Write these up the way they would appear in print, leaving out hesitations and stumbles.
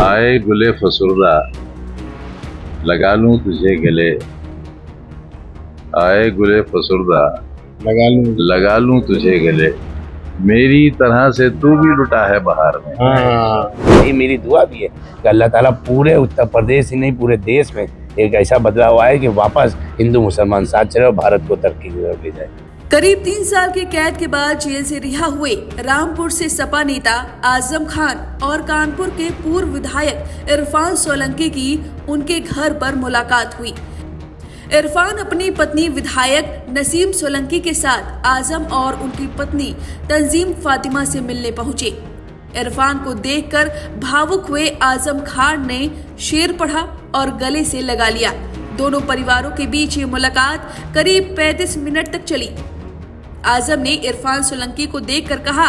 आए गुले फसुर्दा लगा लूं तुझे गले, आए गुले फसुर्दा लगा लूं तुझे गले, मेरी तरह से तू भी लुटा है बहार में। यही मेरी दुआ भी है कि अल्लाह ताला पूरे उत्तर प्रदेश ही नहीं पूरे देश में एक ऐसा बदलाव आए कि वापस हिंदू मुसलमान साथ चले और भारत को तरक्की की तरफ ले जाए। करीब 3 साल की कैद के बाद जेल से रिहा हुए रामपुर से सपा नेता आजम खान और कानपुर के पूर्व विधायक इरफान सोलंकी की उनके घर पर मुलाकात हुई। इरफान अपनी पत्नी विधायक नसीम सोलंकी के साथ आजम और उनकी पत्नी तंजीम फातिमा से मिलने पहुंचे। इरफान को देखकर भावुक हुए आजम खान ने शेर पढ़ा और गले से लगा लिया। दोनों परिवारों के बीच ये मुलाकात करीब 35 मिनट तक चली। आजम ने इरफान सोलंकी को देखकर कहा,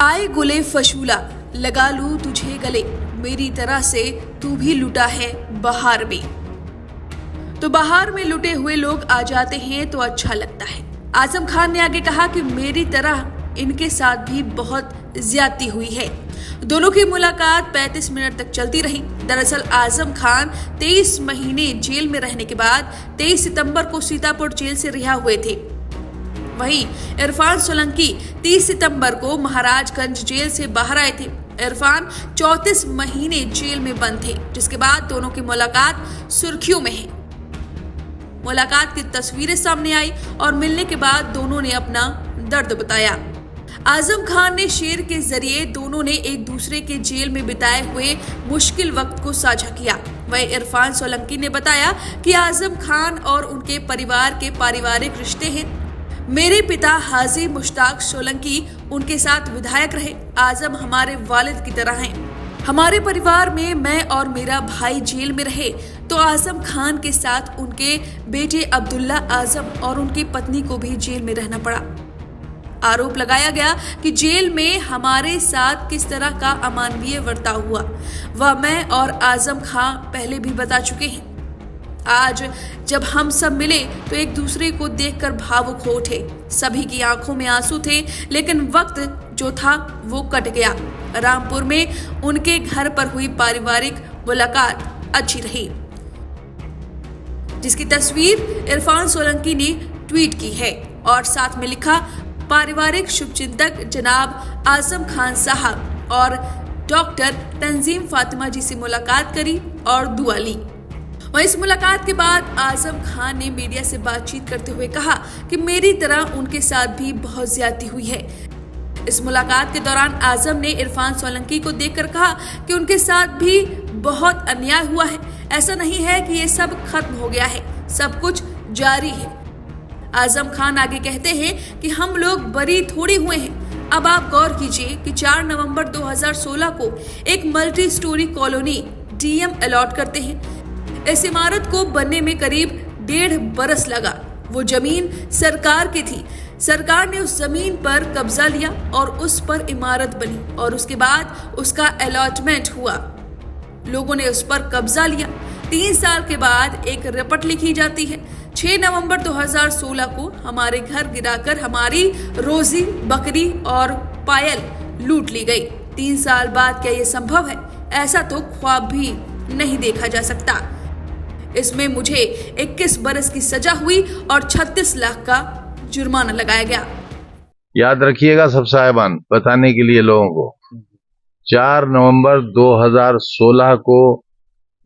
आए गुले फशूला लगा लूं तुझे गले, मेरी तरह से तू भी लुटा है बहार में। तो बहार में लुटे हुए लोग आ जाते हैं तो अच्छा लगता है। आजम खान ने आगे कहा कि मेरी तरह इनके साथ भी बहुत ज्यादती हुई है। दोनों की मुलाकात 35 मिनट तक चलती रही। दरअसल आजम खान 23 महीने जेल में रहने के बाद 23 सितंबर को सीतापुर जेल से रिहा हुए थे। वहीं इरफान सोलंकी 30 सितंबर को महाराजगंज जेल से बाहर आए थे। इरफान 34 महीने जेल में बंद थे, जिसके बाद दोनों की मुलाकात सुर्खियों में है। मुलाकात की तस्वीरें सामने आई और मिलने के बाद दोनों ने अपना दर्द बताया। आजम खान ने शेर के जरिए दोनों ने एक दूसरे के जेल में बिताए हुए मुश्किल वक्त को साझा किया। वहीं इरफान सोलंकी ने बताया कि आजम खान और उनके परिवार के पारिवारिक रिश्ते हैं। मेरे पिता हाजी मुश्ताक सोलंकी उनके साथ विधायक रहे। आजम हमारे वालिद की तरह हैं। हमारे परिवार में मैं और मेरा भाई जेल में रहे तो आजम खान के साथ उनके बेटे अब्दुल्ला आजम और उनकी पत्नी को भी जेल में रहना पड़ा। आरोप लगाया गया कि जेल में हमारे साथ किस तरह का अमानवीय बर्ताव हुआ, वह मैं और आजम खान पहले भी बता चुके हैं। आज जब हम सब मिले तो एक दूसरे को देखकर भावुक हो उठे। सभी की आंखों में आंसू थे, लेकिन वक्त जो था वो कट गया। रामपुर में उनके घर पर हुई पारिवारिक मुलाकात अच्छी रही, जिसकी तस्वीर इरफान सोलंकी ने ट्वीट की है और साथ में लिखा, पारिवारिक शुभचिंतक जनाब आजम खान साहब और डॉक्टर तंजीम फातिमा जी से मुलाकात करी और दुआ ली। वहीं इस मुलाकात के बाद आजम खान ने मीडिया से बातचीत करते हुए कहा कि मेरी तरह उनके साथ भी बहुत ज्यादती हुई है। इस मुलाकात के दौरान आजम ने इरफान सोलंकी को देखकर कहा कि उनके साथ भी बहुत अन्याय हुआ है। ऐसा नहीं है कि ये सब खत्म हो गया है, सब कुछ जारी है। आजम खान आगे कहते हैं कि हम लोग बरी थोड़ी हुए हैं। अब आप गौर कीजिए कि 4 नवंबर 2016 को एक multi storey colony DM allot करते हैं। इस इमारत को बनने में करीब 1.5 बरस लगा। वो जमीन सरकार की थी। सरकार ने उस जमीन पर कब्जा लिया और उस पर इमारत बनी और उसके बाद उसका अलॉटमेंट हुआ। लोगों ने उस पर कब्जा लिया। 3 साल के बाद एक रिपोर्ट लिखी जाती है। 6 नवंबर 2016 को हमारे घर गिराकर हमारी रोजी, बकरी और पायल लूट ली गई। 3 साल बाद क्या ये संभव है? ऐसा तो ख्वाब भी नहीं देखा जा सकता। इसमें मुझे 21 बरस की सजा हुई और 36 लाख का जुर्माना लगाया गया। याद रखिएगा सब साहिबान, बताने के लिए लोगों को, 4 नवंबर 2016 को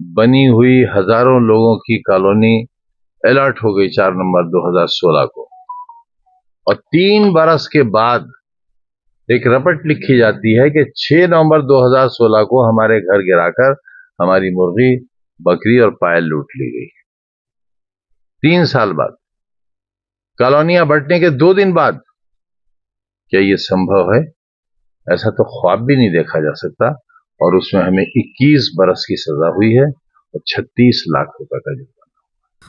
बनी हुई हजारों लोगों की कॉलोनी अलर्ट हो गई 4 नवंबर 2016 को, और 3 बरस के बाद एक रिपोर्ट लिखी जाती है कि 6 नवंबर 2016 को हमारे घर गिराकर हमारी मुर्गी, बकरी और पायल लूट ली गई। 3 साल बाद, कॉलोनियां बंटने के 2 दिन बाद, क्या ये संभव है? ऐसा तो ख्वाब भी नहीं देखा जा सकता। और उसमें हमें 21 बरस की सजा हुई है और 36 लाख रुपए का जुर्माना।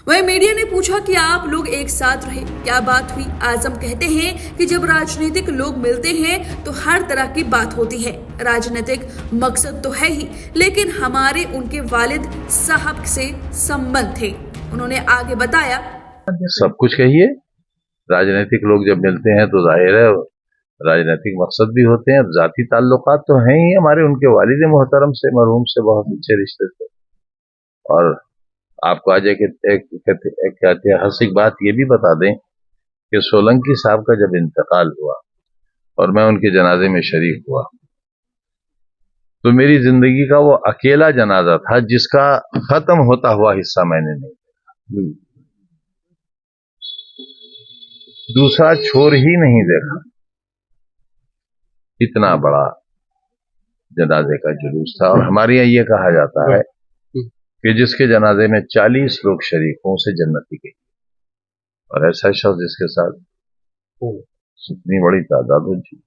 वहीं मीडिया ने पूछा कि आप लोग एक साथ रहे, क्या बात हुई? आजम कहते हैं कि जब राजनीतिक लोग मिलते हैं तो हर तरह की बात होती है। राजनीतिक मकसद तो है ही, लेकिन हमारे उनके वालिद साहब से संबंध थे। उन्होंने आगे बताया, सब कुछ कहिए। राजनीतिक लोग जब मिलते हैं तो जाहिर है राजनीतिक मकसद भी होते हैं, जाती ताल्लुकात तो हैं ही हमारे। उनके वालिद मोहतरम से, मरहूम से बहुत अच्छे रिश्ते थे। और आपको आज एक ऐतिहासिक बात ये भी बता दें कि सोलंकी साहब का जब इंतकाल हुआ और मैं उनके जनाजे में शरीक हुआ, तो मेरी जिंदगी का वो अकेला जनाजा था जिसका खत्म होता हुआ हिस्सा मैंने नहीं देखा, दूसरा छोर ही नहीं देखा। इतना बड़ा जनाजे का जुलूस था। और हमारे यहाँ ये कहा जाता है कि जिसके जनाजे में 40 लोग शरीक हों उसे जन्नती गई, और ऐसा शख्स जिसके साथ इतनी बड़ी तादाद हो जी।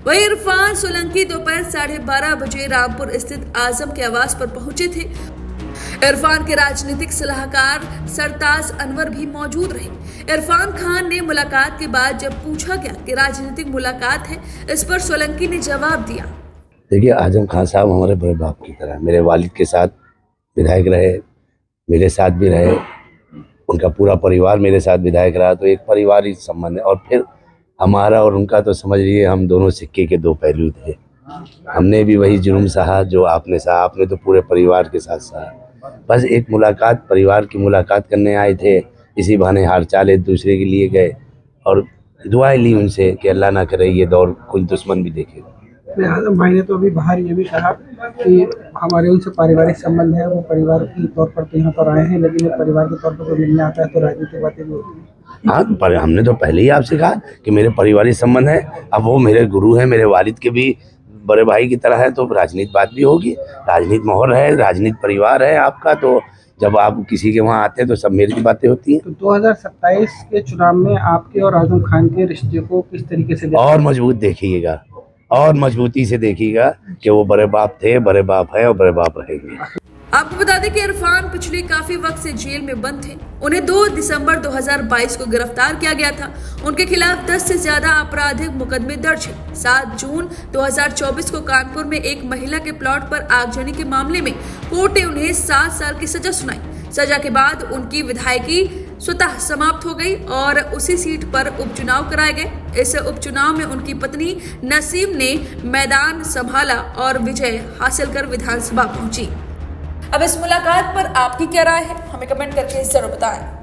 वही इरफान सोलंकी दोपहर 12:30 बजे रामपुर स्थित आजम के आवास पर पहुंचे थे। इरफान के राजनीतिक सलाहकार सरताज अनवर भी मौजूद रहे। इरफान खान ने मुलाकात के बाद जब पूछा गया कि राजनीतिक मुलाकात है, इस पर सोलंकी ने जवाब दिया। देखिए, आजम खान साहब हमारे बड़े बाप की तरह, मेरे वालिद के साथ विधायक रहे, मेरे साथ भी रहे, उनका पूरा परिवार मेरे साथ विधायक रहा, तो एक पारिवारिक संबंध है। और फिर हमारा और उनका तो समझ लीजिए हम दोनों सिक्के के दो पहलू थे। हमने भी वही जुर्म सहा जो आपने सहा, आपने तो पूरे परिवार के साथ सहा। बस एक मुलाकात, परिवार की मुलाकात करने आए थे, इसी बहाने हाल चाल एक दूसरे के लिए गए और दुआएं ली उनसे कि अल्लाह ना करे ये दौर कोई दुश्मन भी देखेगा। आजम भाई ने तो अभी बाहर ये भी कहा कि हमारे उनसे पारिवारिक संबंध है, वो परिवार के तौर पर तो यहाँ पर आए हैं, लेकिन परिवार के तौर पर कोई मिलने आता है तो राजनीतिक बातें भी होती हैं। हाँ, पर हमने तो पहले ही आपसे कहा कि मेरे पारिवारिक संबंध है। अब वो मेरे गुरु हैं, मेरे वालिद के भी बड़े भाई की तरह है, तो राजनीतिक बात भी होगी। राजनीतिक माहौल है, राजनीतिक परिवार है आपका, तो जब आप किसी के वहाँ आते हैं तो सब मेरी की बातें होती हैं। तो 2027 के चुनाव में आपके और आजम खान के रिश्ते को किस तरीके से और मजबूत देखिएगा, और मजबूती से देखिएगा कि वो बड़े बाप थे, बड़े बाप है और बड़े बाप रहेंगे। आपको बता दें कि इरफान पिछले काफी वक्त से जेल में बंद थे। उन्हें 2 दिसंबर 2022 को गिरफ्तार किया गया था। उनके खिलाफ 10 से ज्यादा आपराधिक मुकदमे दर्ज हैं। 7 जून 2024 को कानपुर में एक महिला के प्लॉट पर आगजनी के मामले में कोर्ट ने उन्हें 7 साल की सजा सुनाई। सजा के बाद उनकी विधायकी स्वतः समाप्त हो गई और उसी सीट पर उपचुनाव कराए गए। इस उपचुनाव में उनकी पत्नी नसीम ने मैदान संभाला और विजय हासिल कर विधानसभा पहुंची। अब इस मुलाकात पर आपकी क्या राय है, हमें कमेंट करके जरूर बताएं।